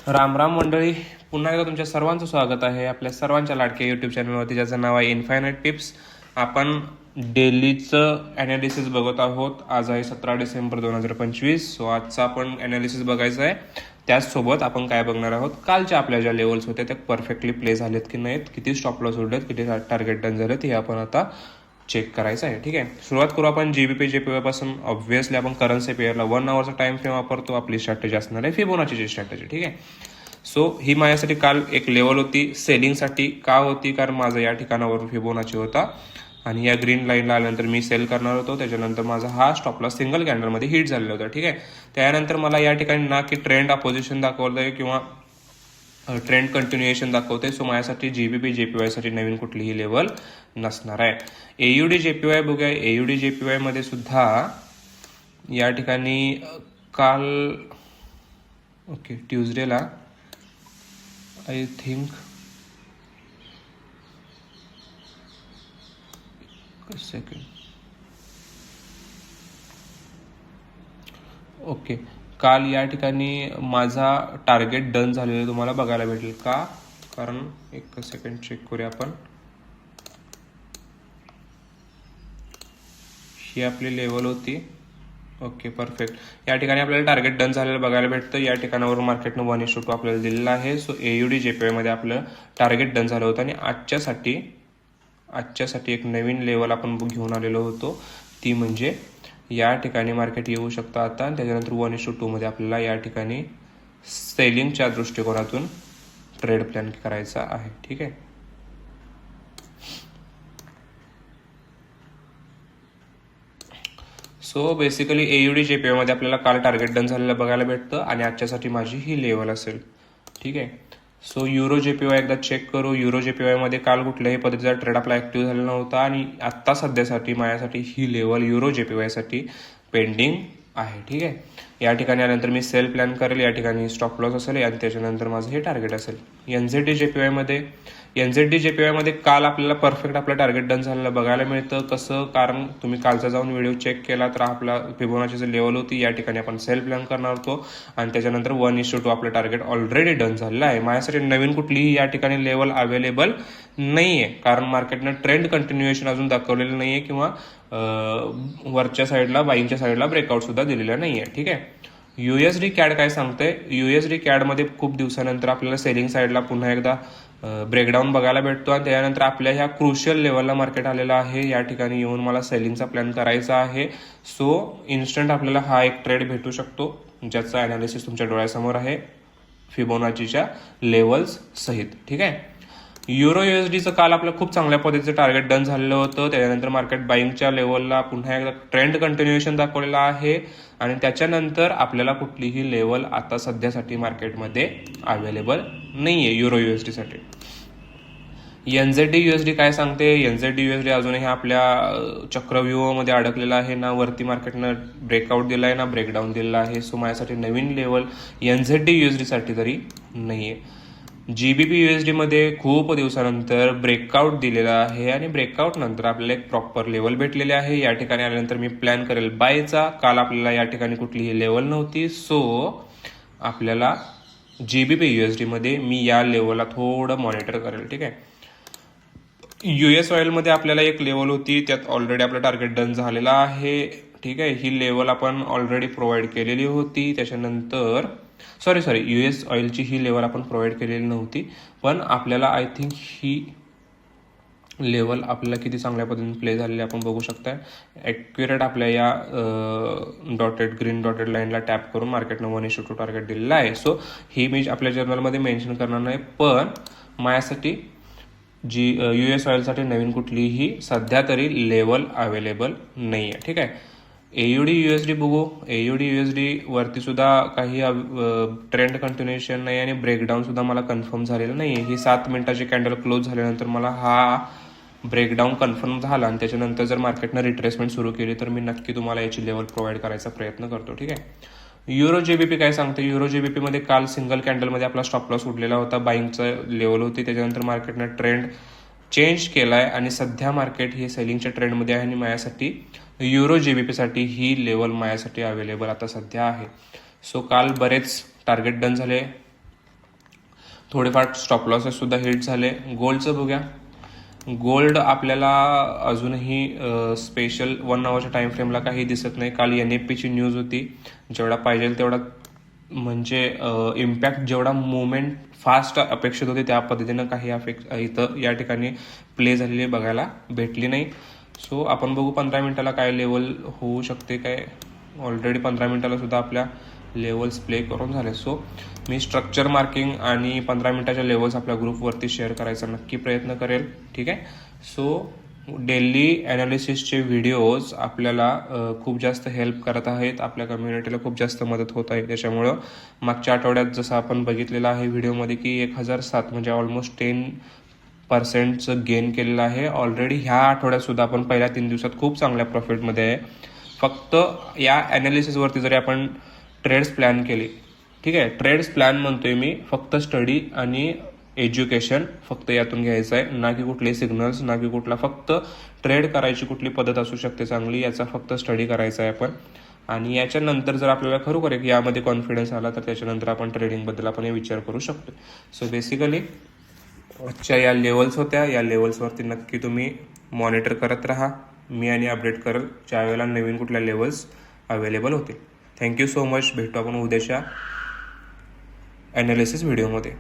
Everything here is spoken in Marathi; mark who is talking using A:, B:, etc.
A: राम राम मंडळी, पुन्हा एकदा तुमच्या सर्वांचं स्वागत आहे आपल्या सर्वांच्या लाडक्या यूट्यूब चॅनलवरती, ज्याचं नाव आहे इन्फायनाइट टिप्स. आपण डेलीचं ॲनालिसिस बघत आहोत. आज आहे 17 डिसेंबर 2025. सो आजचा आपण ॲनालिसिस बघायचं आहे. त्याचसोबत आपण काय बघणार आहोत, कालच्या आपल्या ज्या लेवल्स होत्या त्या परफेक्टली प्ले झालेत की नाहीत, किती स्टॉप लॉस उडलेत, किती टार्गेट डन झालेत, हे आपण आता चेक करायचं आहे. ठीक आहे, सुरुवात करू आपण जीबीपी जेपीवाय पासून. ऑब्व्हियसली आपण करन्सी पेअरला 1 आवरचा टाइम फ्रेम वापरतो. आपली स्ट्रॅटेजी असणार आहे फिबोनाचीची स्ट्रॅटेजी. ठीक आहे, सो ही माझ्यासाठी काल एक लेवल होती सेलिंगसाठी. का होती? कारण माझं या ठिकाणावरून फिबोनाची होता आणि या ग्रीन लाईनला आल्यानंतर मी सेल करणार होतो. त्याच्यानंतर माझा हा स्टॉपला सिंगल कॅन्डलमध्ये हिट झालेला होता. ठीक आहे, त्यानंतर मला या ठिकाणी ना की ट्रेंड अपोजिशन दाखवलंय किंवा ट्रेंड कंटिन्युएशन दाखवते. सो माझ्यासाठी जीबीपी जेपीवायसाठी नवीन कुठलीही लेवल नसणार आहे. एयूडी जेपीवाय बघूया. एयूडी जेपीवाय मध्ये सुद्धा या ठिकाणी काल ओके ट्यूजडेला आय थिंक सेकंड ओके काल या ठिकाणी माझा टार्गेट डन झालेलं तुम्हाला बघायला भेटेल का? कारण एक सेकंड चेक करूया आपण. ही आपली लेवल होती. Okay perfect. या ठिकाणी आपल्याला टार्गेट डन झालेलं बघायला भेटतं. या ठिकाणावरून मार्केटनं 1:2 आपल्याला दिलेलं आहे. सो एयूडी जेपीवायमध्ये आपलं टार्गेट डन झालं होतं आणि आजच्यासाठी एक नवीन लेवल आपण घेऊन आलेलो होतो. ती म्हणजे या ठिकाणी मार्केट येऊ शकतं आता आणि त्याच्यानंतर 1:2 मध्ये आपल्याला या ठिकाणी सेलिंगच्या दृष्टिकोनातून ट्रेड प्लॅन करायचा आहे. ठीक आहे, सो बेसिकली एयूडी जेपीवाय मध्ये आपल्याला काल टार्गेट डन झालेलं बघायला भेटतं आणि आजच्यासाठी माझी ही लेवल असेल. ठीक आहे, सो युरो जेपीवाय एकदा चेक करू. युरो जेपीवाय मध्ये काल कुठल्याही पद्धतीचा ट्रेड आपला ऍक्टिव्ह झालेला नव्हता आणि आत्ता सध्यासाठी माझ्यासाठी ही लेवल युरो जेपीवाय साठी पेंडिंग आहे. ठीक आहे, या ठिकाणी आल्यानंतर मी सेल प्लॅन करेल. या ठिकाणी स्टॉप लॉस असेल आणि त्याच्यानंतर माझं हे टार्गेट असेल. एनझेडी जेपीवाय मध्ये काल आपल्याला परफेक्ट आपलं टार्गेट डन झालेलं बघायला मिळतं. कसं? कारण तुम्ही कालचा जाऊन व्हिडिओ चेक केला तर आपला फिबोनाचीची लेवल होती. या ठिकाणी आपण सेल प्लॅन करणार होतो आणि त्याच्यानंतर 1:2 आपलं टार्गेट ऑलरेडी डन झालेलं आहे. माझ्यासाठी नवीन कुठलीही या ठिकाणी लेवल अवेलेबल नाहीये, कारण मार्केटनं ट्रेंड कंटिन्युएशन अजून दाखवलेलं नाहीये किंवा वरच्या साईडला बाईंगच्या साईडला ब्रेकआउट सुद्धा दिलेला नाहीये. ठीक आहे, युएसडी कॅड काय सांगते? युएसडी कॅड मध्ये खूप दिवसानंतर आपल्याला सेलिंग साईडला पुन्हा एकदा ब्रेकडाऊन बघायला भेटतो आणि त्यानंतर आपल्या ह्या क्रुशियल लेवलला मार्केट आलेलं आहे. या ठिकाणी येऊन मला सेलिंगचा प्लॅन करायचा आहे. सो इन्स्टंट आपल्याला हा एक ट्रेड भेटू शकतो ज्याचा अनालिसिस तुमच्या डोळ्यासमोर आहे फिबोनाचीच्या लेवल्स सहित. ठीक आहे, युरो युएसडीचं काल आपलं खूप चांगल्या पद्धतीचं टार्गेट डन झालेलं होतं. त्याच्यानंतर मार्केट बाईंगच्या लेवलला पुन्हा एकदा ट्रेंड कंटिन्युएशन दाखवलेलं आहे आणि त्याच्यानंतर आपल्याला कुठलीही लेवल आता सध्यासाठी मार्केटमध्ये अवेलेबल नाहीये युरो युएसडी साठी. एनझेडी युएसडी काय सांगते? एनझेडी युएसडी अजूनही आपल्या चक्रव्यूहामध्ये अडकलेला आहे. ना वरती मार्केटनं ब्रेकआउट दिला आहे ना ब्रेकडाऊन दिलेला आहे. सो माझ्यासाठी नवीन लेवल एनझेडी युएसडी साठी तरी नाहीये. जीबीपी युएसडी मध्ये खूप दिवसानंतर ब्रेकआउट दिलेला आहे आणि ब्रेकआउट नंतर आपल्याला एक प्रॉपर लेवल भेटलेले आहे. या ठिकाणी आल्यानंतर मी प्लॅन करेल बायचा. काल आपल्याला या ठिकाणी कुठलीही लेवल नव्हती. सो आपल्याला जीबीपी युएसडी मध्ये मी या लेवलला थोडं मॉनिटर करेल. ठीक आहे, युएस ऑइल मध्ये आपल्याला एक लेवल होती, त्यात ऑलरेडी आपलं टार्गेट डन झालेला आहे. ठीक आहे, ही लेवल आपण ऑलरेडी प्रोव्हाइड केलेली होती. त्याच्यानंतर सॉरी युएस ऑइलची ही लेवल आपण प्रोव्हाइड केलेली नव्हती, पण आपल्याला आय थिंक ही लेवल आपल्याला किती चांगल्या पद्धतीने प्ले झालेली आपण बघू शकताय. ॲक्युरेट आपल्या या ग्रीन डॉटेड लाईनला टॅप करून मार्केटनं 1:2 टार्गेट दिलेला आहे. सो ही मी आपल्या जर्नलमध्ये मेन्शन करणार नाही, पण माझ्यासाठी युएस ऑइलसाठी नवीन कुठलीही सध्या तरी लेवल अवेलेबल नाही आहे. ठीक आहे, एयूडी युएसडी बघू. एयूडी युएसडी वरती सुद्धा काही ट्रेंड कंटिन्युएशन नाही आणि ब्रेकडाऊन सुद्धा मला कन्फर्म झालेलं नाही. ही 7 मिनिटाची कॅन्डल क्लोज झाल्यानंतर मला हा ब्रेकडाऊन कन्फर्म झाला आणि त्याच्यानंतर जर मार्केटनं रिट्रेसमेंट सुरू केली तर मी नक्की तुम्हाला याची लेवल प्रोव्हाइड करायचा प्रयत्न करतो. ठीक आहे, युरो जेबीपी काय सांगते? युरो जेबीपी मध्ये काल सिंगल कॅन्डलमध्ये आपला स्टॉप लॉस उडलेला होता. बाईंगचं लेवल होती. त्याच्यानंतर मार्केटनं ट्रेंड चेंज केलाय आणि सध्या मार्केट हे सेलिंगच्या ट्रेंडमध्ये आहे आणि माझ्यासाठी युरो जेबीपी साठी ही लेवल माझ्यासाठी अवेलेबल आता सध्या आहे. सो काल बरेच टार्गेट डन झाले. थोडेफार स्टॉप लॉसेस सुद्धा हिट झाले. गोल्डचं बघूया. गोल्ड आपल्याला अजूनही स्पेशल 1 आवरच्या टाइम फ्रेमला काही दिसत नाही. काल NFPची न्यूज होती, जेवढा पाहिजे तेवढा म्हणजे इम्पॅक्ट जेवढा मुवमेंट फास्ट अपेक्षित होते त्या पद्धतीनं काही इथं या ठिकाणी प्ले झालेली बघायला भेटली नाही. सो आपण बघू 15 मिनिटाला काय लेवल होऊ शकते काय. ऑलरेडी 15 मिनिटाला सुद्धा आपल्या लेवल्स प्ले करून झाले. सो मी स्ट्रक्चर मार्किंग आणि 15 मिनिटाच्या लेवल्स आपल्या ग्रुपवरती शेअर करायचा नक्की प्रयत्न करेल. ठीक आहे. सो डेली ॲनालिसिसचे व्हिडिओज आपल्याला खूप जास्त हेल्प करत आहेत. आपल्या कम्युनिटीला खूप जास्त मदत होत आहे. त्याच्यामुळं मागच्या आठवड्यात जसं आपण बघितलेलं आहे व्हिडिओमध्ये की 1007 म्हणजे ऑलमोस्ट 10% गेन केलेलं आहे. ऑलरेडी ह्या आठवड्यात सुद्धा आपण पहिल्या 3 दिवसात खूप चांगल्या प्रॉफिटमध्ये आहे. फक्त या ॲनालिसिसवरती जरी आपण ट्रेड्स प्लॅन केले, ठीक आहे, ट्रेड्स प्लॅन म्हणतोय मी, फक्त स्टडी आणि एज्युकेशन फक्त यातून घ्यायचं आहे, ना की कुठले सिग्नल्स, ना की कुठला, फक्त ट्रेड करायची कुठली पद्धत असू शकते चांगली याचा फक्त स्टडी करायचा आहे आपण. आणि याच्यानंतर जर आपल्याला खरोखर एक यामध्ये कॉन्फिडन्स आला तर त्याच्यानंतर आपण ट्रेडिंगबद्दल आपण विचार करू शकतो. सो बेसिकली आजच्या या लेवल्स होत्या. या लेवल्सवरती नक्की तुम्ही मॉनिटर करत राहा. मी आणि अपडेट करेल ज्यावेळेला नवीन कुठल्या लेवल्स अवेलेबल होतील. Thank you so much. भेटू आपण उद्याच्या ॲनालिसिस व्हिडिओमध्ये.